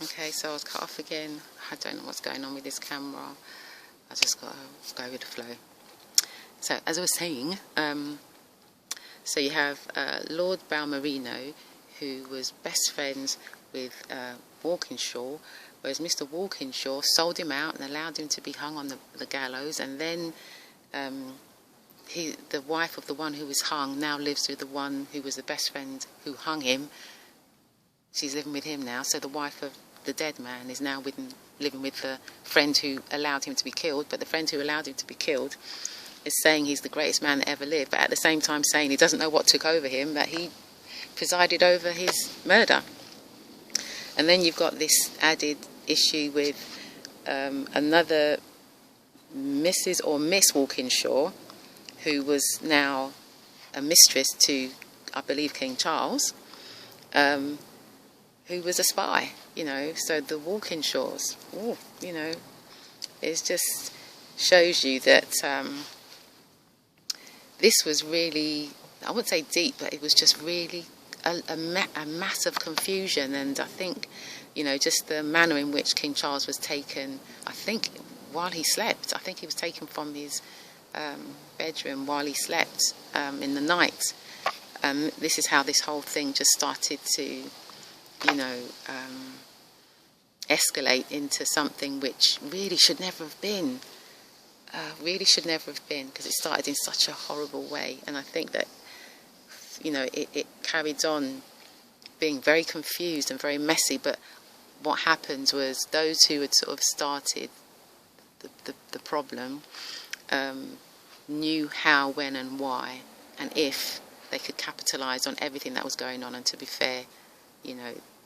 Okay, so I was cut off again. I don't know what's going on with this camera. I just got to go with the flow. So, as I was saying, so you have Lord Balmerino, who was best friends with Walkinshaw, whereas Mr. Walkinshaw sold him out and allowed him to be hung on the gallows, and then the wife of the one who was hung now lives with the one who was the best friend who hung him. She's living with him now, so the wife of the dead man is now living with the friend who allowed him to be killed, but the friend who allowed him to be killed is saying he's the greatest man that ever lived, but at the same time saying he doesn't know what took over him, that he presided over his murder. And then you've got this added issue with another Mrs. or Miss Walkinshaw, who was now a mistress to, I believe, King Charles, who was a spy, so the Walkinshaws, it just shows you that this was really, I wouldn't say deep, but it was just really a mass of confusion. And I think, just the manner in which King Charles was taken, I think while he slept, I think he was taken from his bedroom while he slept in the night. This is how this whole thing just started to escalate into something which really should never have been. Because it started in such a horrible way. And I think that, it carried on being very confused and very messy. But what happened was those who had sort of started the problem knew how, when and why, and if they could capitalise on everything that was going on. And to be fair,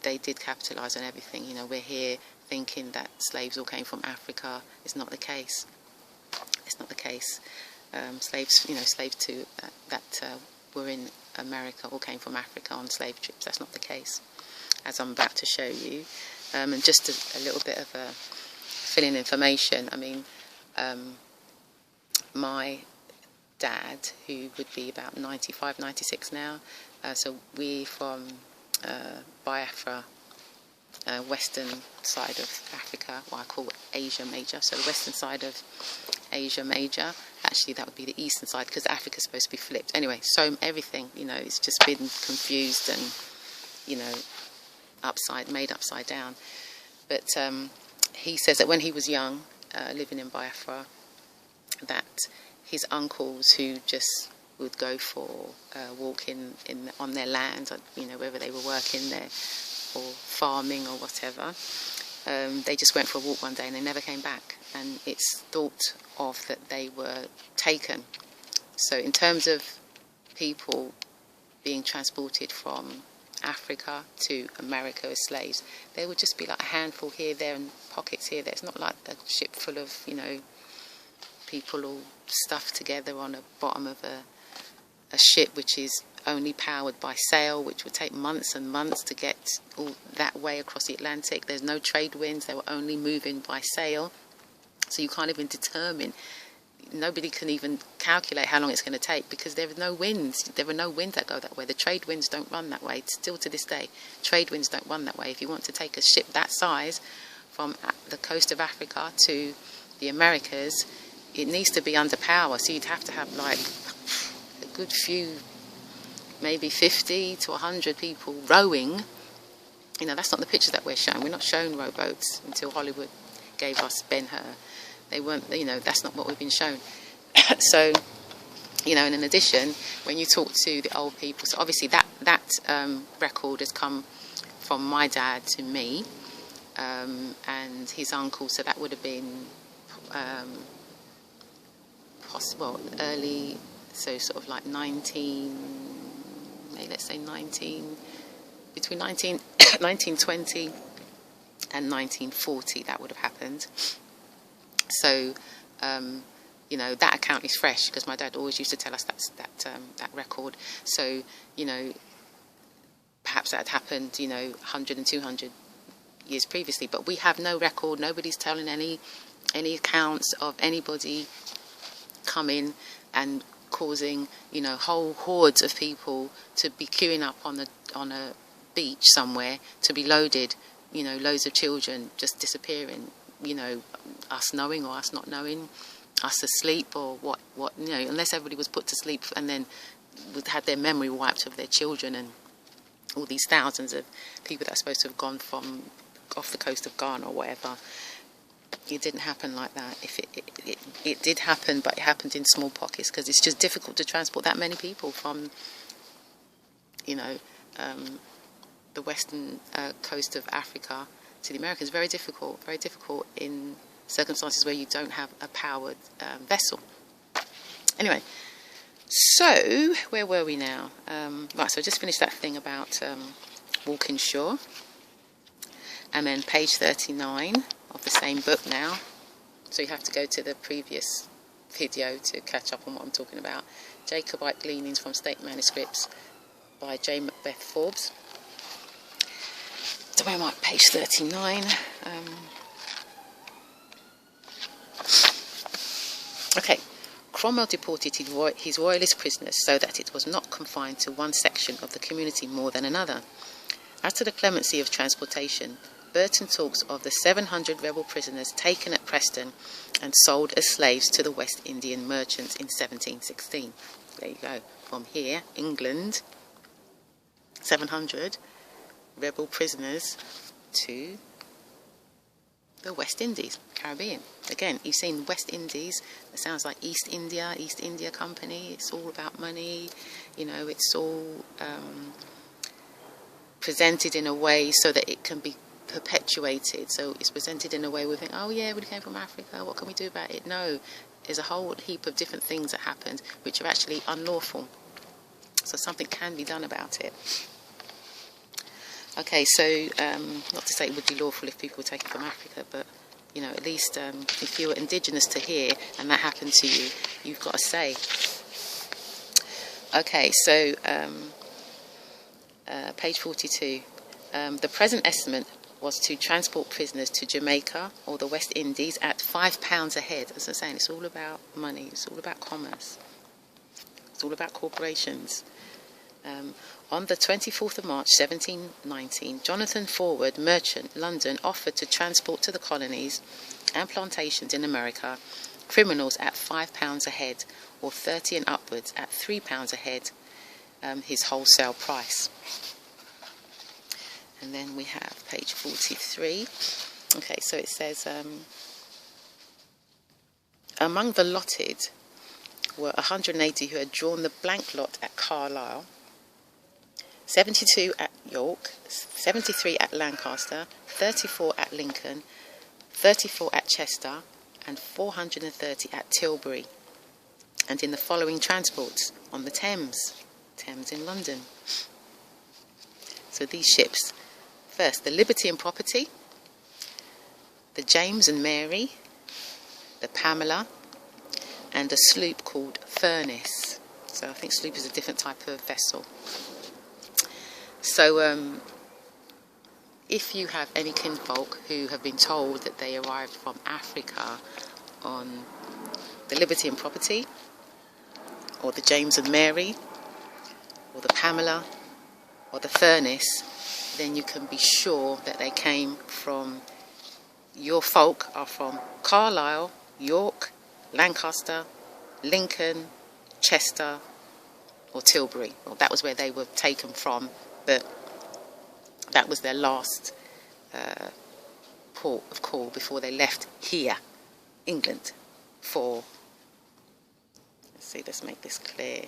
they did capitalise on everything. We're here thinking that slaves all came from Africa. It's not the case. It's not the case. Slaves too that were in America all came from Africa on slave trips. That's not the case, as I'm about to show you. And just a little bit of a fill-in information. I mean, my dad, who would be about 95, 96 now, so we're from Biafra, western side of Africa, what I call Asia Major, so the western side of Asia Major. Actually, that would be the eastern side, because Africa's supposed to be flipped. Anyway, so everything, it's just been confused and, made upside down. But he says that when he was young, living in Biafra, that his uncles who just would go for a walk on their land, whether they were working there or farming or whatever, they just went for a walk one day and they never came back. And it's thought of that they were taken. So in terms of people being transported from Africa to America as slaves, there would just be like a handful here, there, and pockets here, there. It's not like a ship full of, people all stuffed together on the bottom of a ship which is only powered by sail, which would take months and months to get all that way across the Atlantic. There's no trade winds. They were only moving by sail. So you can't even determine, nobody can even calculate how long it's going to take, because there are no winds. There are no winds that go that way. The trade winds don't run that way. Still to this day, trade winds don't run that way. If you want to take a ship that size from the coast of Africa to the Americas, it needs to be under power. So you'd have to have like a good few, maybe 50 to 100 people rowing. That's not the picture that we're shown. We're not shown rowboats until Hollywood gave us Ben-Hur. They weren't, that's not what we've been shown. So, and in addition, when you talk to the old people, so obviously that record has come from my dad to me, and his uncle, so that would have been early, so sort of like between 1920 and 1940, that would have happened. So, that account is fresh, because my dad always used to tell us that record. So, perhaps that had happened, 100 and 200 years previously. But we have no record. Nobody's telling any accounts of anybody coming and causing, whole hordes of people to be queuing up on a beach somewhere to be loaded you know, loads of children just disappearing, you know, us knowing or us not knowing, us asleep or what, you know, unless everybody was put to sleep and then had their memory wiped of their children, and all these thousands of people that are supposed to have gone from off the coast of Ghana or whatever. It didn't happen like that. If it did happen, but it happened in small pockets, because it's just difficult to transport that many people from, you know, the western coast of Africa to the Americas. Very difficult in circumstances where you don't have a powered vessel. Anyway, so where were we now? Right, so I just finished that thing about walking shore. And then page 39 of the same book now. So you have to go to the previous video to catch up on what I'm talking about. Jacobite Gleanings from State Manuscripts by J. Macbeth Forbes. So where am I? Page 39. Okay. Cromwell deported his royalist prisoners so that it was not confined to one section of the community more than another. As to the clemency of transportation, Burton talks of the 700 rebel prisoners taken at Preston and sold as slaves to the West Indian merchants in 1716. There you go. From here, England, 700 rebel prisoners to the West Indies, Caribbean. Again, you've seen West Indies. It sounds like East India Company. It's all about money. You know, it's all presented in a way so that it can be perpetuated. So it's presented in a way we think, oh yeah, we came from Africa, what can we do about it? No, there's a whole heap of different things that happened which are actually unlawful. So something can be done about it. Okay, so not to say it would be lawful if people were taken from Africa, but you know, at least if you were indigenous to here and that happened to you, you've got a say. Okay, so page 42. The present estimate was to transport prisoners to Jamaica or the West Indies at £5 a head. As I'm saying, it's all about money, it's all about commerce, it's all about corporations. On the 24th of March 1719, Jonathan Forward, merchant, London, offered to transport to the colonies and plantations in America criminals at £5 a head, or 30 and upwards at £3 a head, his wholesale price. And then we have page 43. Okay, so it says, among the lotted were 180 who had drawn the blank lot at Carlisle, 72 at York, 73 at Lancaster, 34 at Lincoln, 34 at Chester, and 430 at Tilbury, and in the following transports on the Thames in London. So these ships: first, the Liberty and Property, the James and Mary, the Pamela, and a sloop called Furnace. So I think sloop is a different type of vessel. So if you have any kinfolk who have been told that they arrived from Africa on the Liberty and Property, or the James and Mary, or the Pamela, or the Furnace, then you can be sure that they came from, your folk are from Carlisle, York, Lancaster, Lincoln, Chester, or Tilbury. Well, that was where they were taken from, but that was their last port of call before they left here, England, for, let's see, let's make this clear.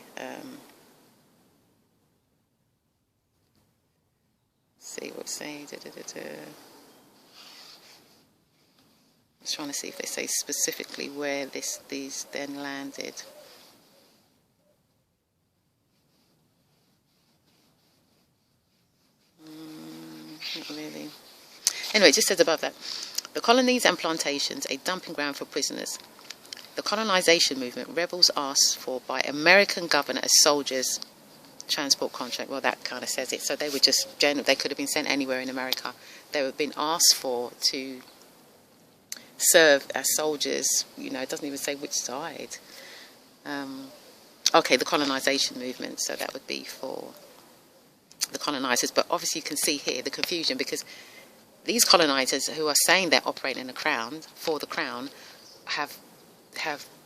See what it's saying. I'm just trying to see if they say specifically where these then landed. Not really. Anyway, it just says above that, the colonies and plantations, a dumping ground for prisoners. The colonization movement, rebels asked for by American governor as soldiers. Transport contract, well, that kind of says it. So they were just they could have been sent anywhere in America. They were being asked for to serve as soldiers. You know, it doesn't even say which side. Okay, the colonization movement, so that would be for the colonizers. But obviously you can see here the confusion, because these colonisers who are saying they're operating for the crown have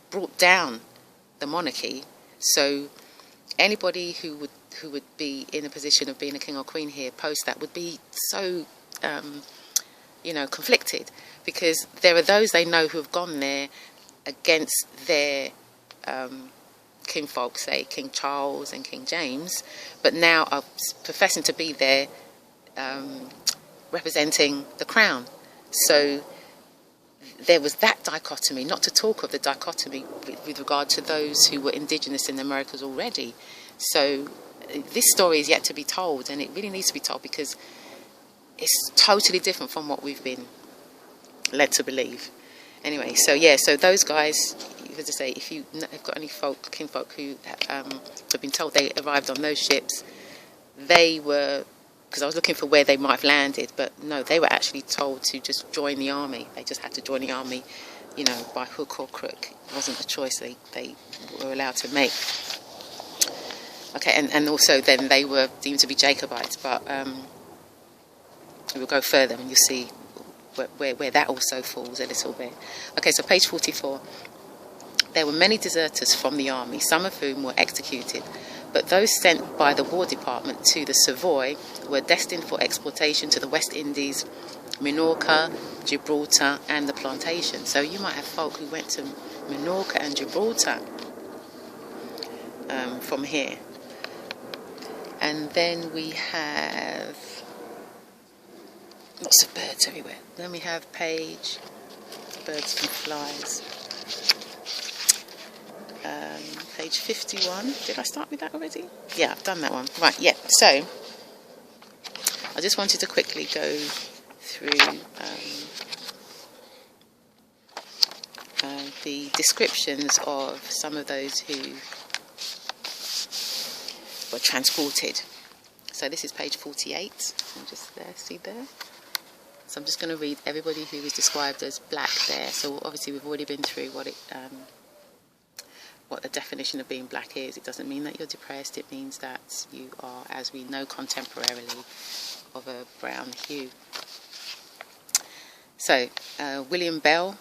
brought down the monarchy. So anybody who would be in a position of being a king or queen here post that would be so conflicted, because there are those they know who have gone there against their kinfolk, say King Charles and King James, but now are professing to be there representing the crown. So there was that dichotomy, not to talk of the dichotomy with regard to those who were indigenous in the Americas already. So this story is yet to be told, and it really needs to be told, because it's totally different from what we've been led to believe. Anyway, so yeah, so those guys, as I say, if you have got any kinfolk who have been told they arrived on those ships, they were, because I was looking for where they might have landed, but no, they were actually told to just join the army. They just had to join the army, by hook or crook. It wasn't a choice they were allowed to make. Okay, and also then they were deemed to be Jacobites, but we'll go further and you'll see where that also falls a little bit. Okay, so page 44. There were many deserters from the army, some of whom were executed, but those sent by the War Department to the Savoy were destined for exportation to the West Indies, Minorca, Gibraltar, and the plantation. So you might have folk who went to Minorca and Gibraltar from here. And then we have lots of birds everywhere. Then we have page, birds and flies. Page 51. Did I start with that already? Yeah, I've done that one. Right, yeah. So I just wanted to quickly go through the descriptions of some of those who were transported. So this is page 48. I'm just there, see there? So I'm just going to read everybody who is described as black there. So obviously we've already been through what the definition of being black is. It doesn't mean that you're depressed. It means that you are, as we know contemporarily, of a brown hue. So William Bell,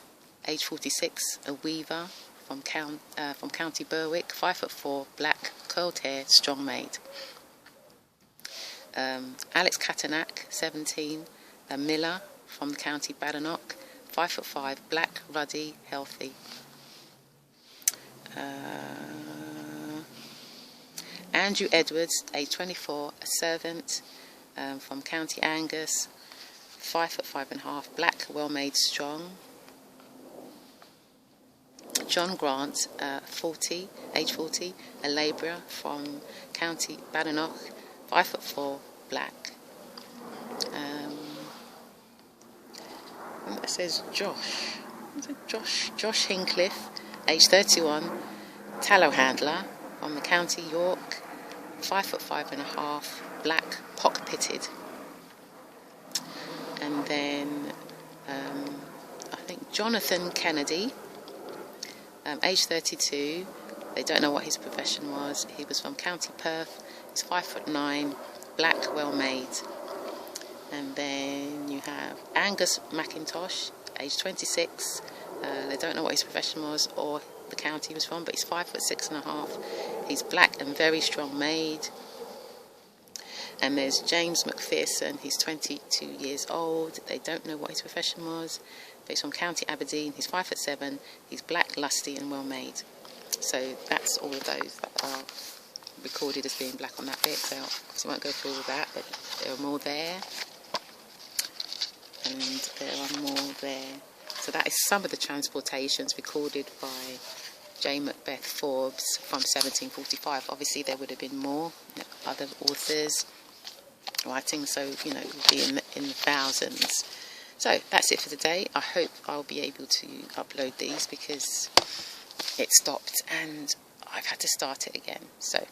age 46, a weaver from County Berwick, 5'4", black, curled hair, strong made. Alex Catanack, 17, a miller from County Badenoch, 5'5", black, ruddy, healthy. Andrew Edwards, age 24, a servant from County Angus, 5'5½", black, well-made, strong. John Grant, age 40, a labourer from County Badenoch, 5'4", black. That says Josh. Is it Josh? Josh Hincliffe, age 31, tallow handler from the County York, 5'5½", black, pock-pitted. And then I think Jonathan Kennedy, age 32. They don't know what his profession was. He was from County Perth. He's 5'9", black, well-made. And then you have Angus McIntosh, age 26. They don't know what his profession was or the county he was from, but he's 5'6½". He's black and very strong made. And there's James McPherson. He's 22 years old. They don't know what his profession was, but he's from County Aberdeen. He's 5'7". He's black, lusty, and well made. So that's all of those that are recorded as being black on that bit. So I won't go through all of that, but there are more there. And there are more there. So that is some of the transportations recorded by J. Macbeth Forbes from 1745. Obviously there would have been more other authors writing, so it would be in the thousands. So that's it for today. I hope I'll be able to upload these because it stopped and I've had to start it again. So